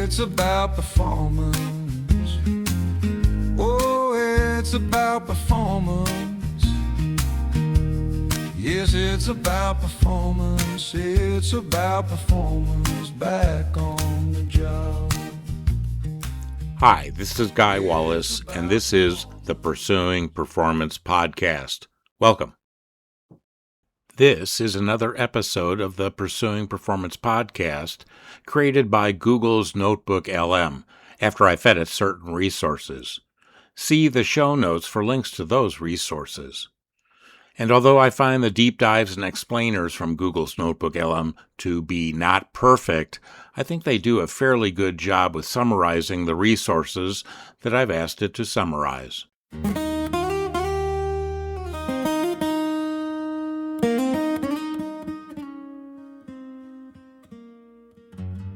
it's about performance. Oh, it's about performance. Yes, it's about performance. It's about performance back on the job. Hi, this is Guy Wallace, and this is the Pursuing Performance Podcast. Welcome. This is another episode of the Pursuing Performance Podcast created by Google's Notebook LM after I fed it certain resources. See the show notes for links to those resources. And although I find the deep dives and explainers from Google's Notebook LM to be not perfect, I think they do a fairly good job with summarizing the resources that I've asked it to summarize.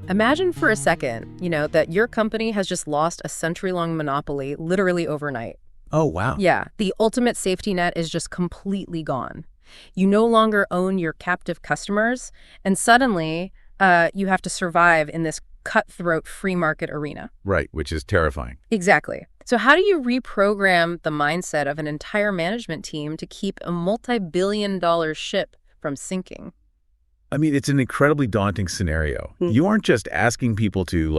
Imagine for a second, that your company has just lost a century-long monopoly literally overnight. Oh, wow. Yeah, the ultimate safety net is just completely gone. You no longer own your captive customers, and suddenly you have to survive in this cutthroat free market arena. Right, which is terrifying. Exactly. So how do you reprogram the mindset of an entire management team to keep a multi-billion-dollar ship from sinking? I mean, it's an incredibly daunting scenario. You aren't just asking people to,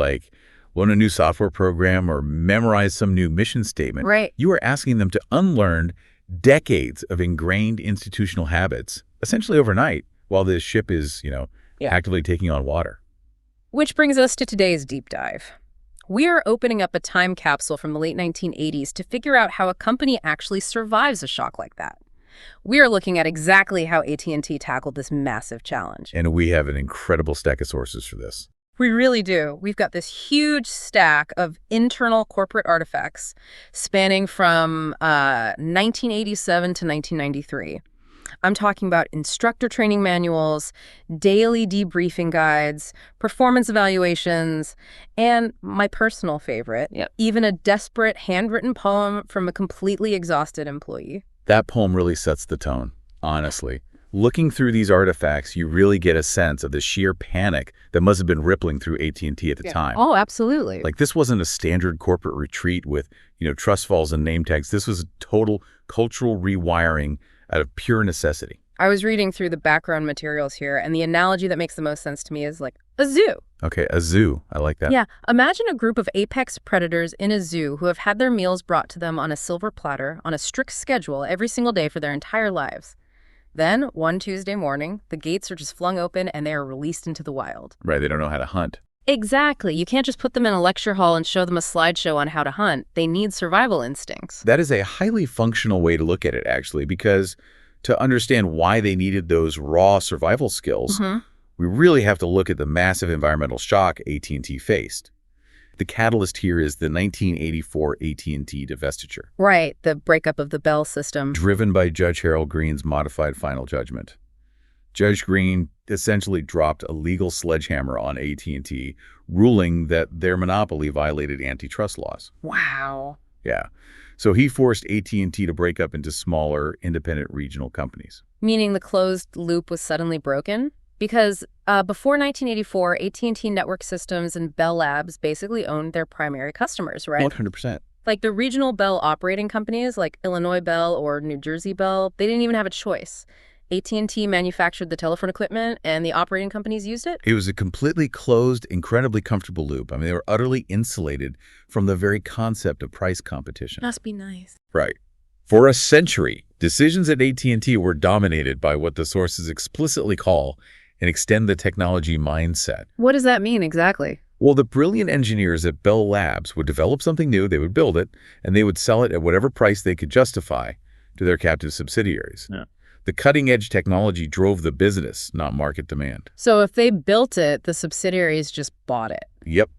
learn a new software program or memorize some new mission statement. Right. You are asking them to unlearn decades of ingrained institutional habits, essentially overnight, while this ship is, actively taking on water. Which brings us to today's deep dive. We are opening up a time capsule from the late 1980s to figure out how a company actually survives a shock like that. We are looking at exactly how AT&T tackled this massive challenge. And we have an incredible stack of sources for this. We really do. We've got this huge stack of internal corporate artifacts spanning from 1987 to 1993. I'm talking about instructor training manuals, daily debriefing guides, performance evaluations, and my personal favorite, even a desperate handwritten poem from a completely exhausted employee. That poem really sets the tone, honestly. Looking through these artifacts, you really get a sense of the sheer panic that must have been rippling through AT&T at the time. Oh, absolutely. This wasn't a standard corporate retreat with, trust falls and name tags. This was total cultural rewiring out of pure necessity. I was reading through the background materials here, and the analogy that makes the most sense to me is like a zoo. Okay, a zoo. I like that. Yeah, imagine a group of apex predators in a zoo who have had their meals brought to them on a silver platter on a strict schedule every single day for their entire lives. Then, one Tuesday morning, the gates are just flung open and they are released into the wild. Right, they don't know how to hunt. Exactly. You can't just put them in a lecture hall and show them a slideshow on how to hunt. They need survival instincts. That is a highly functional way to look at it, actually, because to understand why they needed those raw survival skills, we really have to look at the massive environmental shock AT&T faced. The catalyst here is the 1984 AT&T divestiture. Right, the breakup of the Bell system. Driven by Judge Harold Green's modified final judgment. Judge Green essentially dropped a legal sledgehammer on AT&T, ruling that their monopoly violated antitrust laws. Wow. Yeah. So he forced AT&T to break up into smaller, independent regional companies. Meaning the closed loop was suddenly broken? Because before 1984, AT&T Network Systems and Bell Labs basically owned their primary customers, right? 100%. Like the regional Bell operating companies like Illinois Bell or New Jersey Bell, they didn't even have a choice. AT&T manufactured the telephone equipment and the operating companies used it? It was a completely closed, incredibly comfortable loop. I mean, they were utterly insulated from the very concept of price competition. Must be nice. Right. For a century, decisions at AT&T were dominated by what the sources explicitly call an extend the technology mindset. What does that mean exactly? Well, the brilliant engineers at Bell Labs would develop something new, they would build it, and they would sell it at whatever price they could justify to their captive subsidiaries. Yeah. The cutting-edge technology drove the business, not market demand. So if they built it, the subsidiaries just bought it. Yep.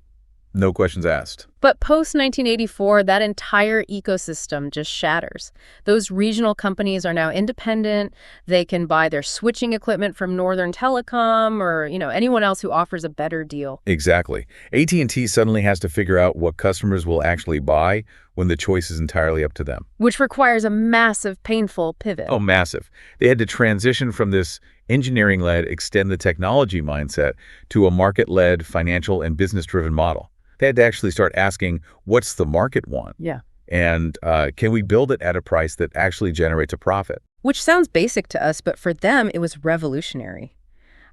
No questions asked. But post-1984, that entire ecosystem just shatters. Those regional companies are now independent. They can buy their switching equipment from Northern Telecom or, anyone else who offers a better deal. Exactly. AT&T suddenly has to figure out what customers will actually buy when the choice is entirely up to them. Which requires a massive, painful pivot. Oh, massive. They had to transition from this engineering-led, extend the technology mindset to a market-led, financial and business-driven model. They had to actually start asking, what's the market want? Yeah. And can we build it at a price that actually generates a profit? Which sounds basic to us, but for them, it was revolutionary.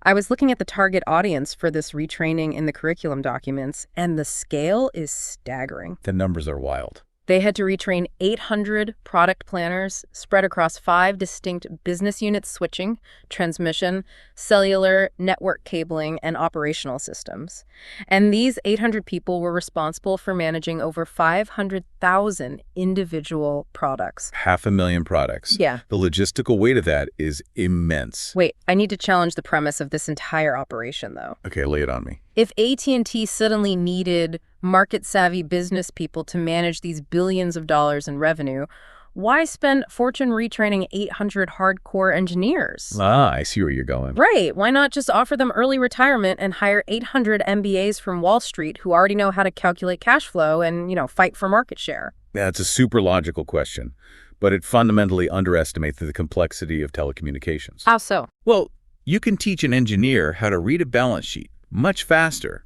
I was looking at the target audience for this retraining in the curriculum documents, and the scale is staggering. The numbers are wild. They had to retrain 800 product planners spread across 5 distinct business units: switching, transmission, cellular, network cabling, and operational systems. And these 800 people were responsible for managing over 500,000 individual products. 500,000 products. Yeah. The logistical weight of that is immense. Wait, I need to challenge the premise of this entire operation, though. Okay, lay it on me. If AT&T suddenly needed market-savvy business people to manage these billions of dollars in revenue, why spend fortune retraining 800 hardcore engineers? I see where you're going. Right. Why not just offer them early retirement and hire 800 MBAs from Wall Street who already know how to calculate cash flow and, fight for market share? That's a super logical question, but it fundamentally underestimates the complexity of telecommunications. How so? Well, you can teach an engineer how to read a balance sheet much faster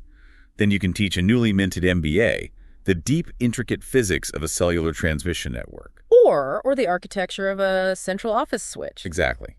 than you can teach a newly minted MBA the deep, intricate physics of a cellular transmission network. Or the architecture of a central office switch. Exactly.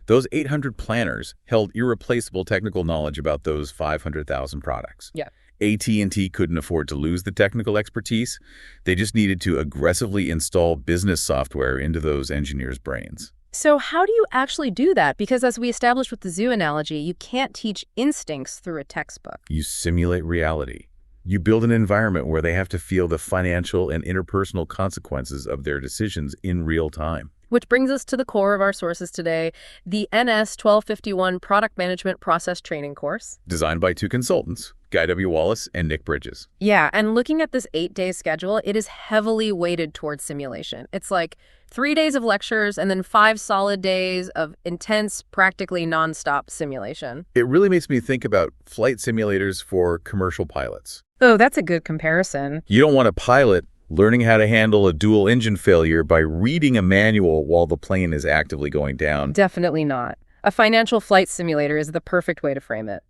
Those 800 planners held irreplaceable technical knowledge about those 500,000 products. Yeah. AT&T couldn't afford to lose the technical expertise. They just needed to aggressively install business software into those engineers' brains. So how do you actually do that? Because as we established with the zoo analogy, you can't teach instincts through a textbook. You simulate reality. You build an environment where they have to feel the financial and interpersonal consequences of their decisions in real time. Which brings us to the core of our sources today, the NS 1251 Product Management Process Training course. Designed by 2 consultants, Guy W. Wallace and Nick Bridges. Yeah, and looking at this 8-day schedule, it is heavily weighted towards simulation. It's like 3 days of lectures and then 5 solid days of intense, practically nonstop simulation. It really makes me think about flight simulators for commercial pilots. Oh, that's a good comparison. You don't want a pilot learning how to handle a dual engine failure by reading a manual while the plane is actively going down. Definitely not. A financial flight simulator is the perfect way to frame it.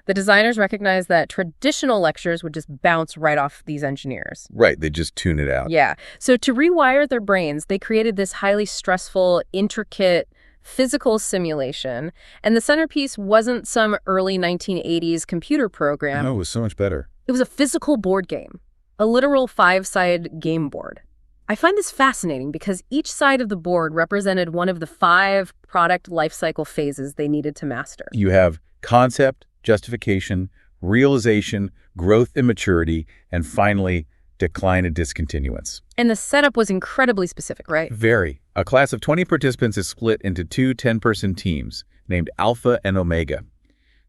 The designers recognized that traditional lectures would just bounce right off these engineers. Right, they just tune it out. Yeah. So to rewire their brains, they created this highly stressful, intricate, physical simulation. And the centerpiece wasn't some early 1980s computer program. No, it was so much better. It was a physical board game, a literal 5-sided game board. I find this fascinating because each side of the board represented one of the 5 product lifecycle phases they needed to master. You have concept, justification, realization, growth and maturity, and finally, decline and discontinuance. And the setup was incredibly specific, right? Very. A class of 20 participants is split into 2 10-person teams named Alpha and Omega.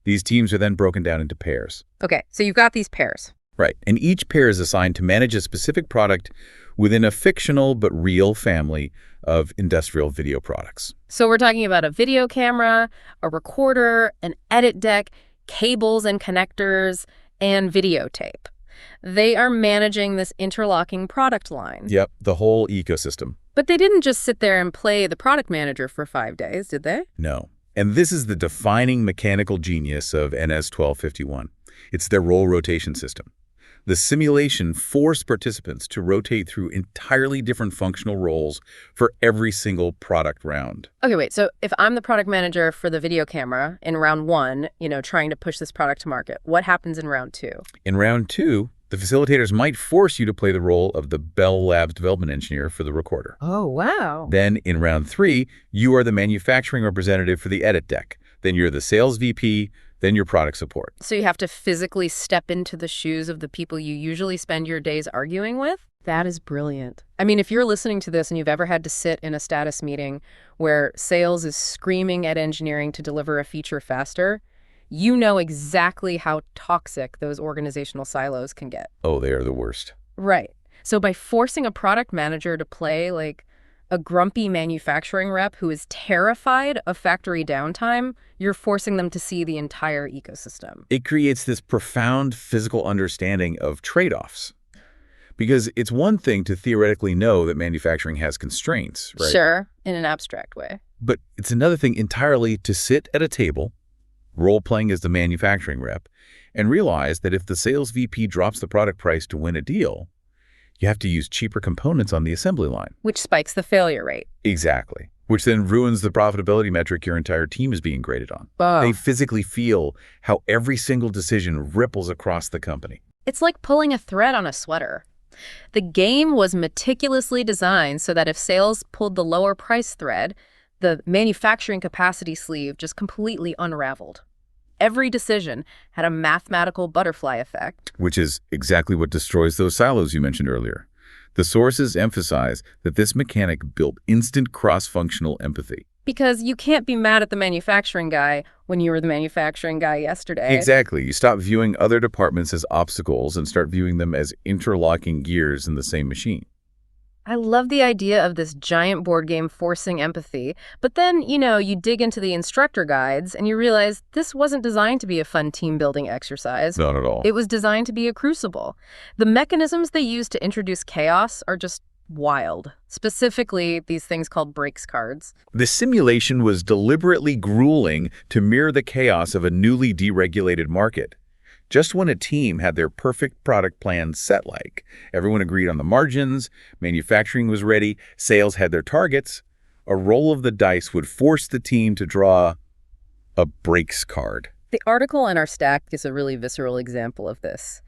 These teams are then broken down into pairs. Okay, so you've got these pairs. Right, and each pair is assigned to manage a specific product within a fictional but real family of industrial video products. So we're talking about a video camera, a recorder, an edit deck, cables and connectors, and videotape. They are managing this interlocking product line. Yep, the whole ecosystem. But they didn't just sit there and play the product manager for 5 days, did they? No. And this is the defining mechanical genius of NS 1251. It's their role rotation system. The simulation forced participants to rotate through entirely different functional roles for every single product round. Okay, wait. So if I'm the product manager for the video camera in round 1, trying to push this product to market, what happens in round 2? In round 2, the facilitators might force you to play the role of the Bell Labs development engineer for the recorder. Oh, wow. Then in round 3, you are the manufacturing representative for the edit deck. Then you're the sales VP, then your product support. So you have to physically step into the shoes of the people you usually spend your days arguing with? That is brilliant. I mean, if you're listening to this and you've ever had to sit in a status meeting where sales is screaming at engineering to deliver a feature faster, you know exactly how toxic those organizational silos can get. Oh, they are the worst. Right. So by forcing a product manager to play like a grumpy manufacturing rep who is terrified of factory downtime, you're forcing them to see the entire ecosystem. It creates this profound physical understanding of trade-offs. Because it's one thing to theoretically know that manufacturing has constraints, right? Sure, in an abstract way. But it's another thing entirely to sit at a table role-playing as the manufacturing rep, and realize that if the sales VP drops the product price to win a deal, you have to use cheaper components on the assembly line. Which spikes the failure rate. Exactly. Which then ruins the profitability metric your entire team is being graded on. Oh. They physically feel how every single decision ripples across the company. It's like pulling a thread on a sweater. The game was meticulously designed so that if sales pulled the lower price thread, the manufacturing capacity sleeve just completely unraveled. Every decision had a mathematical butterfly effect. Which is exactly what destroys those silos you mentioned earlier. The sources emphasize that this mechanic built instant cross-functional empathy. Because you can't be mad at the manufacturing guy when you were the manufacturing guy yesterday. Exactly. You stop viewing other departments as obstacles and start viewing them as interlocking gears in the same machine. I love the idea of this giant board game forcing empathy, but then, you dig into the instructor guides and you realize this wasn't designed to be a fun team-building exercise. Not at all. It was designed to be a crucible. The mechanisms they use to introduce chaos are just wild. Specifically, these things called breaks cards. The simulation was deliberately grueling to mirror the chaos of a newly deregulated market. Just when a team had their perfect product plan set everyone agreed on the margins, manufacturing was ready, sales had their targets, a roll of the dice would force the team to draw a breaks card. The article in our stack is a really visceral example of this.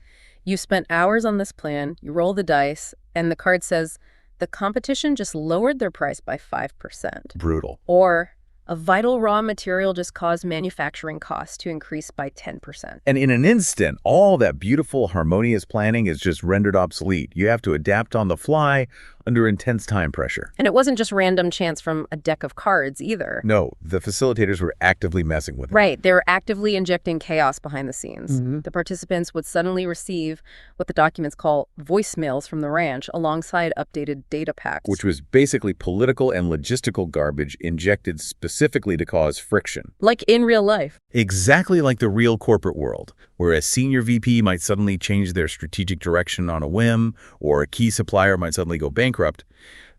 You spent hours on this plan, you roll the dice, and the card says, the competition just lowered their price by 5%. Brutal. Or, a vital raw material just caused manufacturing costs to increase by 10%. And in an instant, all that beautiful, harmonious planning is just rendered obsolete. You have to adapt on the fly under intense time pressure. And it wasn't just random chance from a deck of cards either. No, the facilitators were actively messing with it. Right, they were actively injecting chaos behind the scenes. The participants would suddenly receive what the documents call voicemails from the ranch alongside updated data packs. Which was basically political and logistical garbage injected specifically to cause friction. Like in real life. Exactly like the real corporate world, where a senior VP might suddenly change their strategic direction on a whim, or a key supplier might suddenly go bankrupt.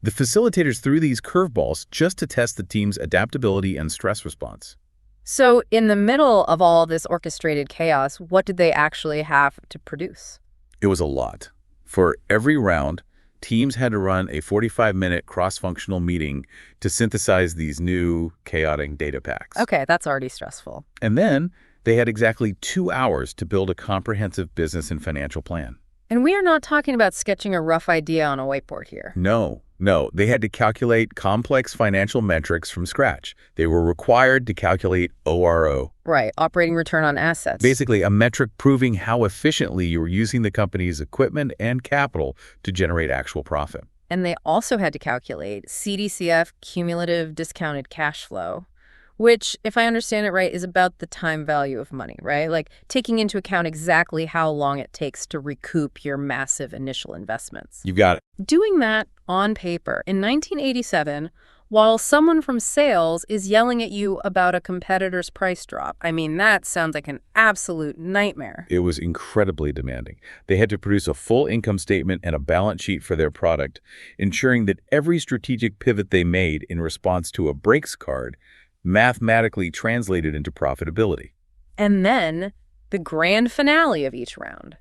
The facilitators threw these curveballs just to test the team's adaptability and stress response. So in the middle of all this orchestrated chaos, what did they actually have to produce? It was a lot. For every round, teams had to run a 45-minute cross-functional meeting to synthesize these new chaotic data packs. Okay, that's already stressful. And then they had exactly 2 hours to build a comprehensive business and financial plan. And we are not talking about sketching a rough idea on a whiteboard here. No. They had to calculate complex financial metrics from scratch. They were required to calculate ORO. Right, operating return on assets. Basically, a metric proving how efficiently you were using the company's equipment and capital to generate actual profit. And they also had to calculate CDCF, cumulative discounted cash flow, which, if I understand it right, is about the time value of money, right? Like taking into account exactly how long it takes to recoup your massive initial investments. You've got it. Doing that on paper in 1987, while someone from sales is yelling at you about a competitor's price drop. I mean, that sounds like an absolute nightmare. It was incredibly demanding. They had to produce a full income statement and a balance sheet for their product, ensuring that every strategic pivot they made in response to a breaks card mathematically translated into profitability. And then the grand finale of each round.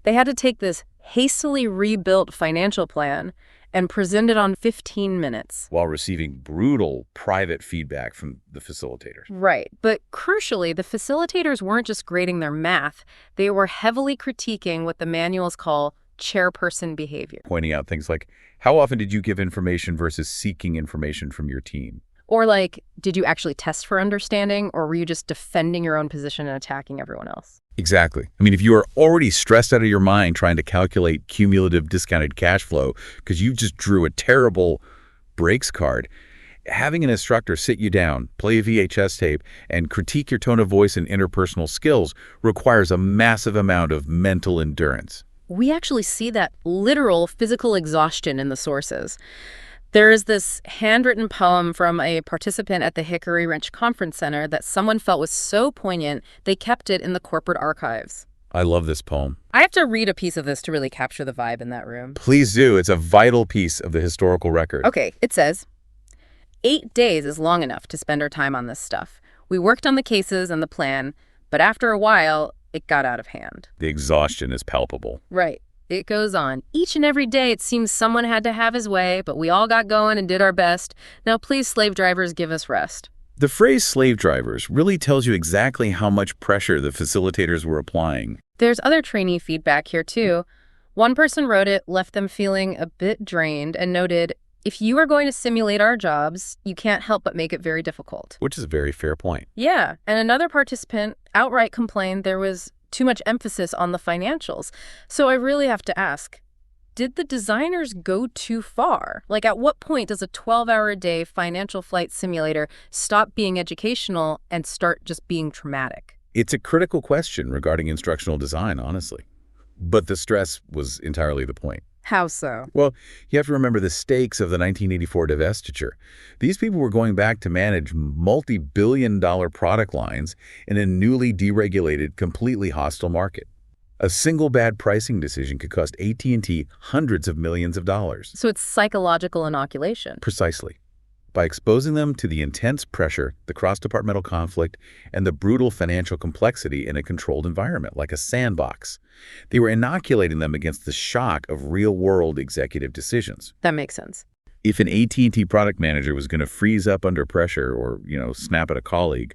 They had to take this hastily rebuilt financial plan and present it on 15 minutes. While receiving brutal private feedback from the facilitators. Right. But crucially, the facilitators weren't just grading their math. They were heavily critiquing what the manuals call chairperson behavior. Pointing out things like, how often did you give information versus seeking information from your team? Or like, did you actually test for understanding, or were you just defending your own position and attacking everyone else? Exactly. I mean, if you are already stressed out of your mind trying to calculate cumulative discounted cash flow because you just drew a terrible breaks card, having an instructor sit you down, play a VHS tape, and critique your tone of voice and interpersonal skills requires a massive amount of mental endurance. We actually see that literal physical exhaustion in the sources. There is this handwritten poem from a participant at the Hickory Ranch Conference Center that someone felt was so poignant, they kept it in the corporate archives. I love this poem. I have to read a piece of this to really capture the vibe in that room. Please do. It's a vital piece of the historical record. Okay, it says, 8 days is long enough to spend our time on this stuff. We worked on the cases and the plan, but after a while, it got out of hand. The exhaustion is palpable. Right. It goes on. Each and every day, it seems someone had to have his way, but we all got going and did our best. Now, please, slave drivers, give us rest. The phrase slave drivers really tells you exactly how much pressure the facilitators were applying. There's other trainee feedback here, too. One person wrote it, left them feeling a bit drained, and noted, if you are going to simulate our jobs, you can't help but make it very difficult. Which is a very fair point. Yeah, and another participant outright complained there was too much emphasis on the financials. So I really have to ask, did the designers go too far? Like, at what point does a 12-hour-a-day financial flight simulator stop being educational and start just being traumatic? It's a critical question regarding instructional design, honestly. But the stress was entirely the point. How so? Well, you have to remember the stakes of the 1984 divestiture. These people were going back to manage multi-billion-dollar product lines in a newly deregulated, completely hostile market. A single bad pricing decision could cost AT&T hundreds of millions of dollars. So it's psychological inoculation. Precisely. By exposing them to the intense pressure, the cross-departmental conflict, and the brutal financial complexity in a controlled environment, like a sandbox, they were inoculating them against the shock of real-world executive decisions. That makes sense. If an AT&T product manager was going to freeze up under pressure or, snap at a colleague,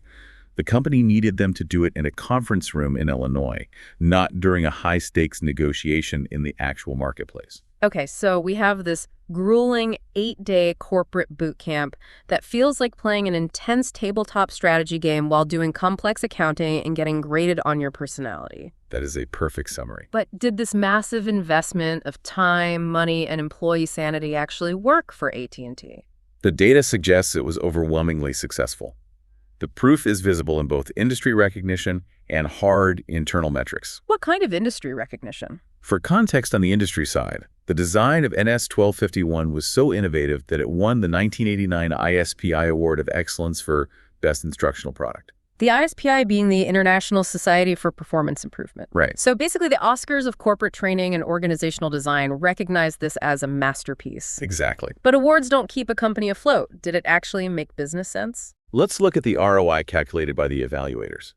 the company needed them to do it in a conference room in Illinois, not during a high-stakes negotiation in the actual marketplace. Okay, so we have this grueling 8-day corporate boot camp that feels like playing an intense tabletop strategy game while doing complex accounting and getting graded on your personality. That is a perfect summary. But did this massive investment of time, money, and employee sanity actually work for AT&T? The data suggests it was overwhelmingly successful. The proof is visible in both industry recognition and hard internal metrics. What kind of industry recognition? For context on the industry side, the design of NS-1251 was so innovative that it won the 1989 ISPI Award of Excellence for Best Instructional Product. The ISPI being the International Society for Performance Improvement. Right. So basically the Oscars of corporate training and organizational design recognize this as a masterpiece. Exactly. But awards don't keep a company afloat. Did it actually make business sense? Let's look at the ROI calculated by the evaluators.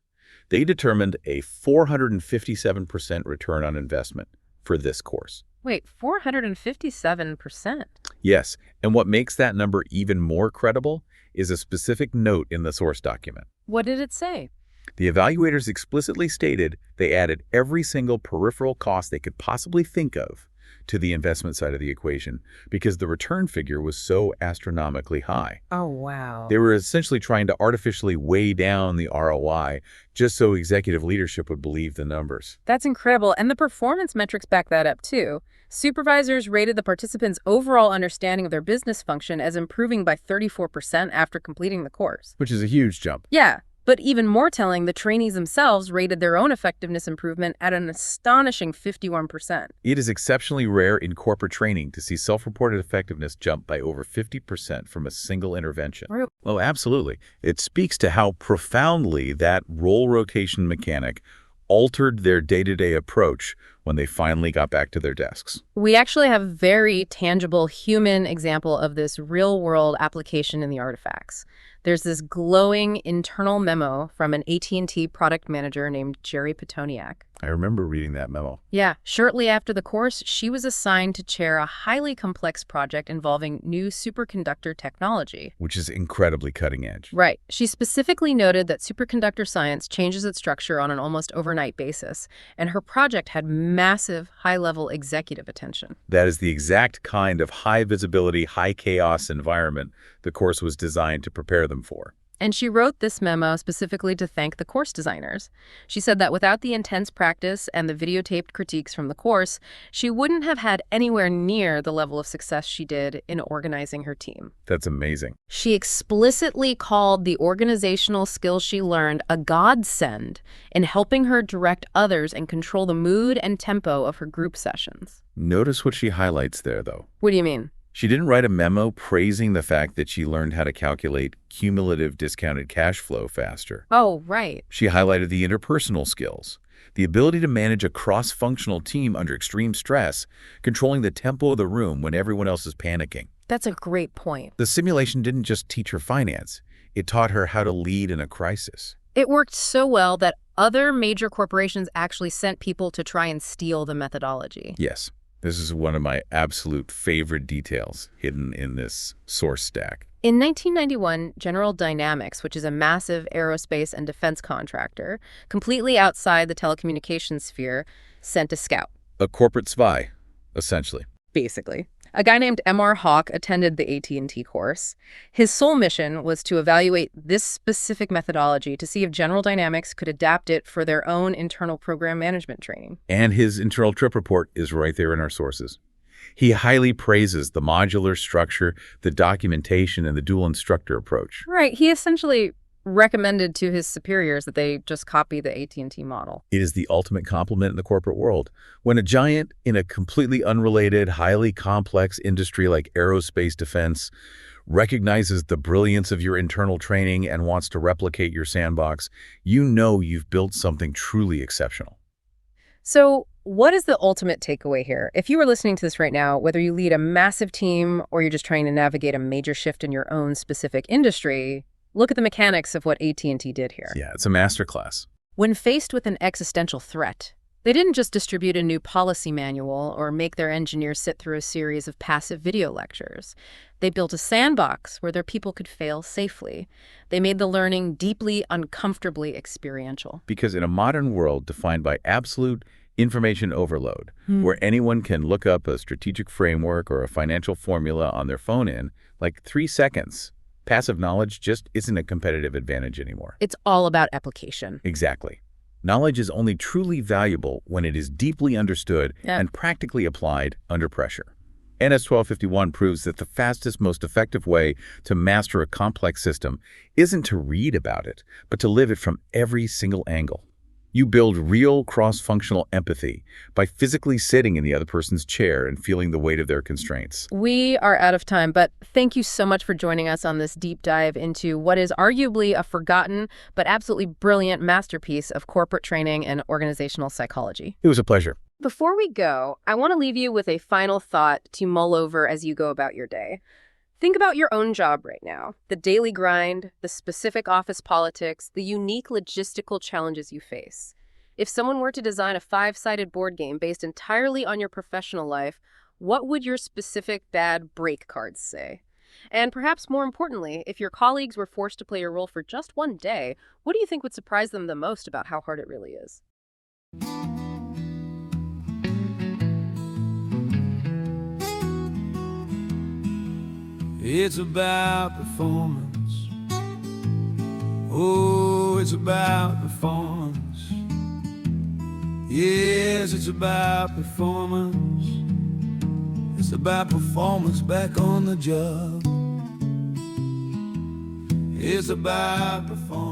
They determined a 457% return on investment for this course. Wait, 457%? Yes, and what makes that number even more credible is a specific note in the source document. What did it say? The evaluators explicitly stated they added every single peripheral cost they could possibly think of to the investment side of the equation because the return figure was so astronomically high. Oh, wow. They were essentially trying to artificially weigh down the ROI just so executive leadership would believe the numbers. That's incredible. And the performance metrics back that up, too. Supervisors rated the participants' overall understanding of their business function as improving by 34% after completing the course. Which is a huge jump. Yeah. But even more telling, the trainees themselves rated their own effectiveness improvement at an astonishing 51%. It is exceptionally rare in corporate training to see self-reported effectiveness jump by over 50% from a single intervention. Right. Oh, absolutely. It speaks to how profoundly that role rotation mechanic altered their day-to-day approach when they finally got back to their desks. We actually have a very tangible human example of this real-world application in the artifacts. There's this glowing internal memo from an AT&T product manager named Jerry Petoniak. I remember reading that memo. Yeah, shortly after the course, she was assigned to chair a highly complex project involving new superconductor technology. Which is incredibly cutting edge. Right. She specifically noted that superconductor science changes its structure on an almost overnight basis, and her project had massive, high-level executive attention. That is the exact kind of high-visibility, high-chaos environment the course was designed to prepare them for. And she wrote this memo specifically to thank the course designers. She said that without the intense practice and the videotaped critiques from the course, she wouldn't have had anywhere near the level of success she did in organizing her team. That's amazing. She explicitly called the organizational skills she learned a godsend in helping her direct others and control the mood and tempo of her group sessions. Notice what she highlights there, though. What do you mean? She didn't write a memo praising the fact that she learned how to calculate cumulative discounted cash flow faster. Oh, right. She highlighted the interpersonal skills, the ability to manage a cross-functional team under extreme stress, controlling the tempo of the room when everyone else is panicking. That's a great point. The simulation didn't just teach her finance. It taught her how to lead in a crisis. It worked so well that other major corporations actually sent people to try and steal the methodology. Yes, this is one of my absolute favorite details hidden in this source stack. In 1991, General Dynamics, which is a massive aerospace and defense contractor, completely outside the telecommunications sphere, sent a scout. A corporate spy, essentially. Basically. A guy named M.R. Hawk attended the AT&T course. His sole mission was to evaluate this specific methodology to see if General Dynamics could adapt it for their own internal program management training. And his internal trip report is right there in our sources. He highly praises the modular structure, the documentation, and the dual instructor approach. Right. He essentially recommended to his superiors that they just copy the AT&T model. It is the ultimate compliment in the corporate world. When a giant in a completely unrelated, highly complex industry like aerospace defense recognizes the brilliance of your internal training and wants to replicate your sandbox, you know you've built something truly exceptional. So what is the ultimate takeaway here? If you were listening to this right now, whether you lead a massive team or you're just trying to navigate a major shift in your own specific industry, look at the mechanics of what AT&T did here. Yeah, it's a masterclass. When faced with an existential threat, they didn't just distribute a new policy manual or make their engineers sit through a series of passive video lectures. They built a sandbox where their people could fail safely. They made the learning deeply, uncomfortably experiential. Because in a modern world defined by absolute information overload, where anyone can look up a strategic framework or a financial formula on their phone in like 3 seconds, passive knowledge just isn't a competitive advantage anymore. It's all about application. Exactly. Knowledge is only truly valuable when it is deeply understood and practically applied under pressure. NS 1251 proves that the fastest, most effective way to master a complex system isn't to read about it, but to live it from every single angle. You build real cross-functional empathy by physically sitting in the other person's chair and feeling the weight of their constraints. We are out of time, but thank you so much for joining us on this deep dive into what is arguably a forgotten but absolutely brilliant masterpiece of corporate training and organizational psychology. It was a pleasure. Before we go, I want to leave you with a final thought to mull over as you go about your day. Think about your own job right now, the daily grind, the specific office politics, the unique logistical challenges you face. If someone were to design a 5-sided board game based entirely on your professional life, what would your specific bad break cards say? And perhaps more importantly, if your colleagues were forced to play your role for just one day, what do you think would surprise them the most about how hard it really is? It's about performance. Oh, it's about performance. Yes, it's about performance. It's about performance back on the job. It's about performance.